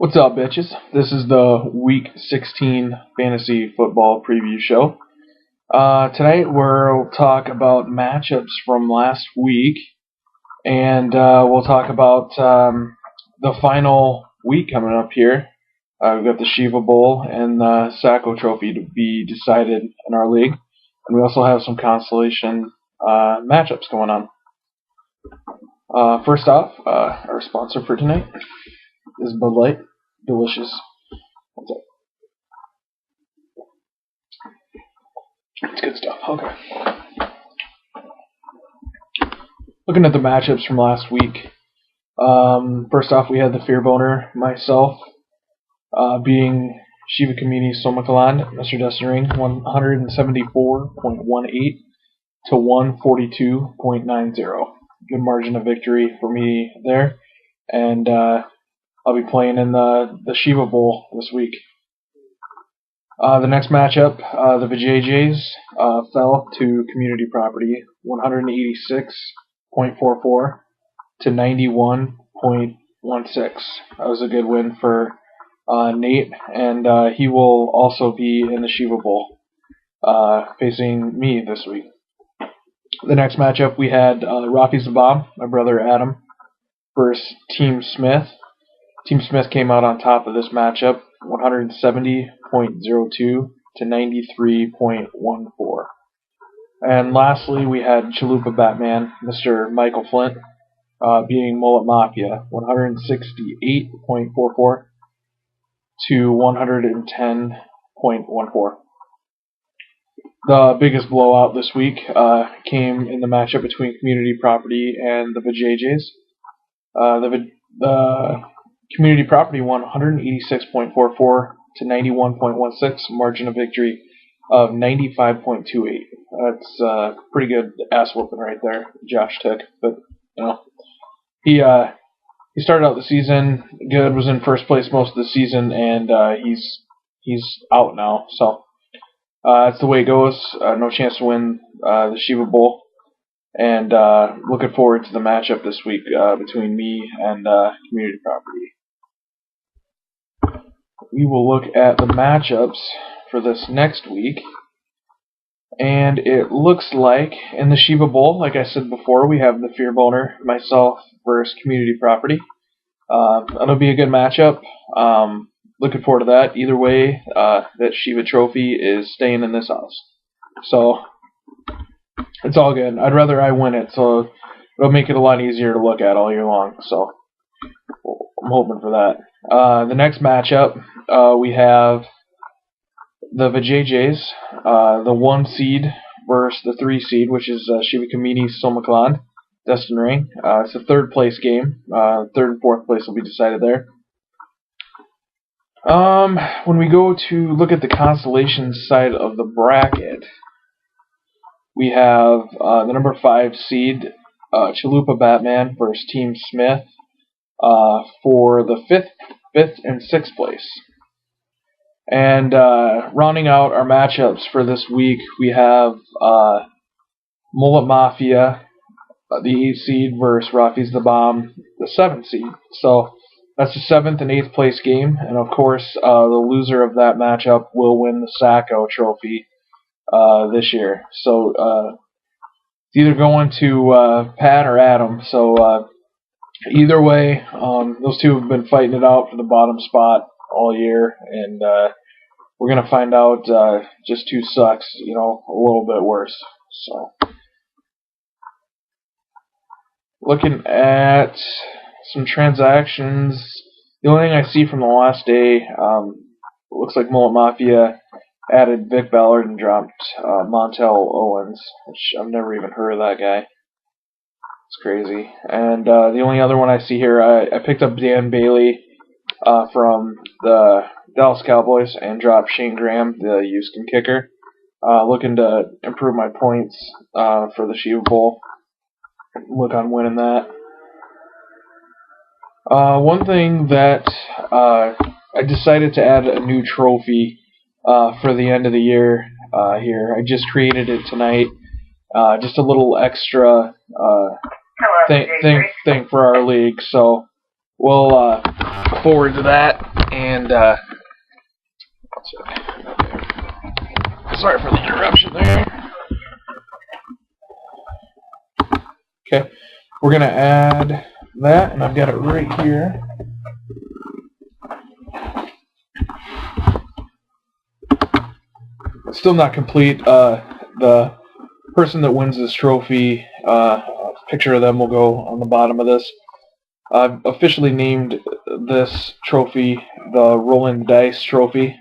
What's up, bitches? This is the Week 16 Fantasy Football Preview Show. Tonight we'll talk about matchups from last week, and we'll talk about the final week coming up here. We've got the Shiva Bowl and the Sacco Trophy to be decided in our league, and we also have some consolation matchups going on. First off, our sponsor for tonight is Bud Light. Delicious. What's up? It's good stuff. Okay. Looking at the matchups from last week. First off, we had the Fear Boner, myself, being Shiva Community Somakaland, Mr. Destiny, 174.18 to 142.90. Good margin of victory for me there. And I'll be playing in the Shiva Bowl this week. The next matchup, the Vijayjays fell to Community Property, 186.44 to 91.16. That was a good win for Nate, and he will also be in the Shiva Bowl, facing me this week. The next matchup, we had Rafi Zabab, my brother Adam, versus Team Smith. Team Smith came out on top of this matchup, 170.02 to 93.14. And lastly, we had Chalupa Batman, Mr. Michael Flint, beating Mullet Mafia, 168.44 to 110.14. The biggest blowout this week came in the matchup between Community Property and the Vijayjays. The Community Property won 186.44 to 91.16, margin of victory of 95.28. That's pretty good ass whooping right there. Josh took, but you know, he started out the season good, was in first place most of the season, and he's out now. So that's the way it goes. No chance to win the Shiva Bowl, and looking forward to the matchup this week between me and Community Property. We will look at the matchups for this next week, and it looks like in the Shiva Bowl, like I said before, we have the Fear Boner, myself, versus Community Property. That'll be a good matchup. Looking forward to that. Either way, that Shiva Trophy is staying in this house, so it's all good. I'd rather I win it, so it'll make it a lot easier to look at all year long, so I'm hoping for that. The next matchup, we have the Vijayjays, the 1 seed versus the 3 seed, which is Shiva Community Somakaland, Destin Ring. It's a third place game. Third and fourth place will be decided there. When we go to look at the constellation side of the bracket, we have the number 5 seed, Chalupa Batman versus Team Smith, for the 5th and 6th place. And rounding out our matchups for this week, we have Mullet Mafia, the 8th seed, versus Rafi's the Bomb, the 7th seed. So that's the 7th and 8th place game, and of course the loser of that matchup will win the Sacco Trophy this year. So it's either going to Pat or Adam. So either way, those two have been fighting it out for the bottom spot all year, and we're going to find out just who sucks, a little bit worse. So, looking at some transactions, the only thing I see from the last day, looks like Mullet Mafia added Vic Ballard and dropped Montel Owens, which I've never even heard of that guy. It's crazy. And the only other one I see here, I picked up Dan Bailey from the Dallas Cowboys and dropped Shane Graham, the Houston kicker. Looking to improve my points for the Shiva Bowl. Look on winning that. One thing that I decided to add a new trophy for the end of the year here. I just created it tonight. Just a little extra thing for our league. So we'll forward to that. And sorry for the interruption there. Okay, we're going to add that, and I've got it right here. Still not complete. The person that wins this trophy, a picture of them will go on the bottom of this. I've officially named this trophy the Rolling Dice Trophy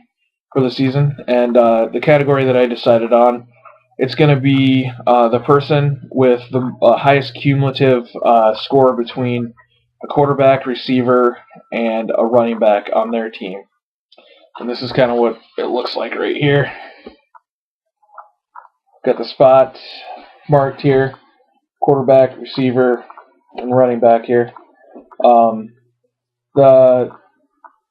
for the season, and the category that I decided on, it's going to be the person with the highest cumulative score between a quarterback, receiver, and a running back on their team. And this is kind of what it looks like right here. Got the spot marked here, quarterback, receiver, and running back here. The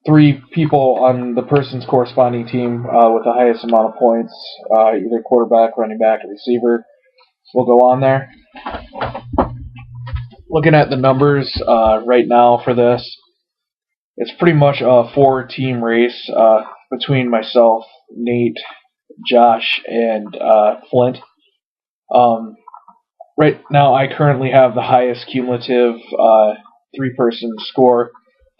three people on the person's corresponding team with the highest amount of points, either quarterback, running back, or receiver, will go on there. Looking at the numbers right now for this, it's pretty much a four-team race between myself, Nate, Josh, and Flint. Right now, I currently have the highest cumulative three-person score,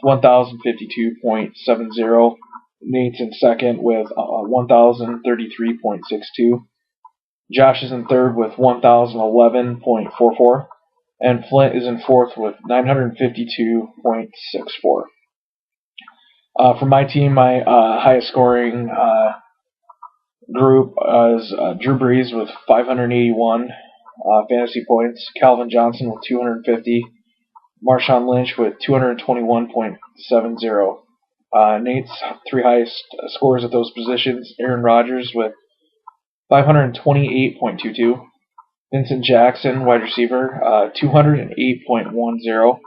1,052.70. Nate's in second with 1,033.62. Josh is in third with 1,011.44. And Flint is in fourth with 952.64. For my team, my highest scoring group is Drew Brees with 581 fantasy points, Calvin Johnson with 250, Marshawn Lynch with 221.70. Nate's three highest scores at those positions, Aaron Rodgers with 528.22, Vincent Jackson, wide receiver, 208.10,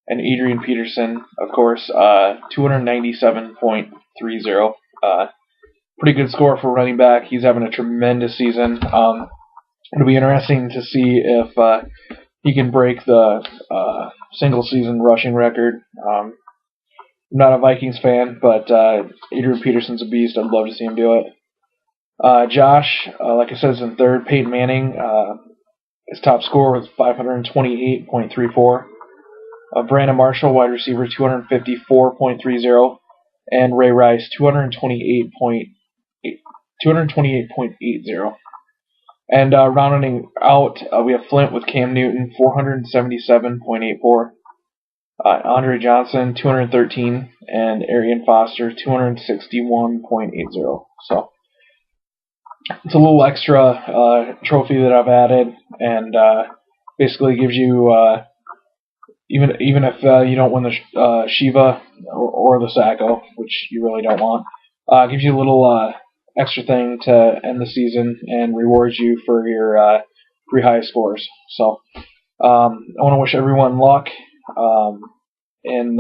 and Adrian Peterson, of course, 297.30. Pretty good score for running back. He's having a tremendous season. It'll be interesting to see if he can break the single-season rushing record. I'm not a Vikings fan, but Adrian Peterson's a beast. I'd love to see him do it. Josh, like I said, is in third. Peyton Manning, his top score was 528.34. Brandon Marshall, wide receiver, 254.30. And Ray Rice, 228.80. And rounding out, we have Flint with Cam Newton, 477.84. Andre Johnson, 213. And Arian Foster, 261.80. So it's a little extra trophy that I've added, and basically gives you, even if you don't win the Shiva or the Sacco, which you really don't want, gives you a little extra thing to end the season and rewards you for your three highest scores. So I want to wish everyone luck in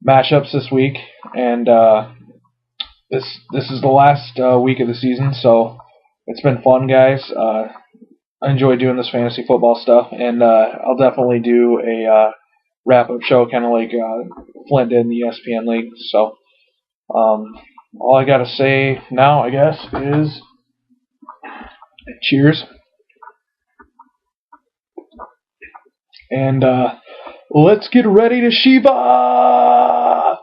matchups this week, and this is the last week of the season, so it's been fun, guys. I enjoy doing this fantasy football stuff, and I'll definitely do a wrap-up show, kind of like Flint did in the ESPN League. So all I got to say now, I guess, is cheers. And let's get ready to Shiva!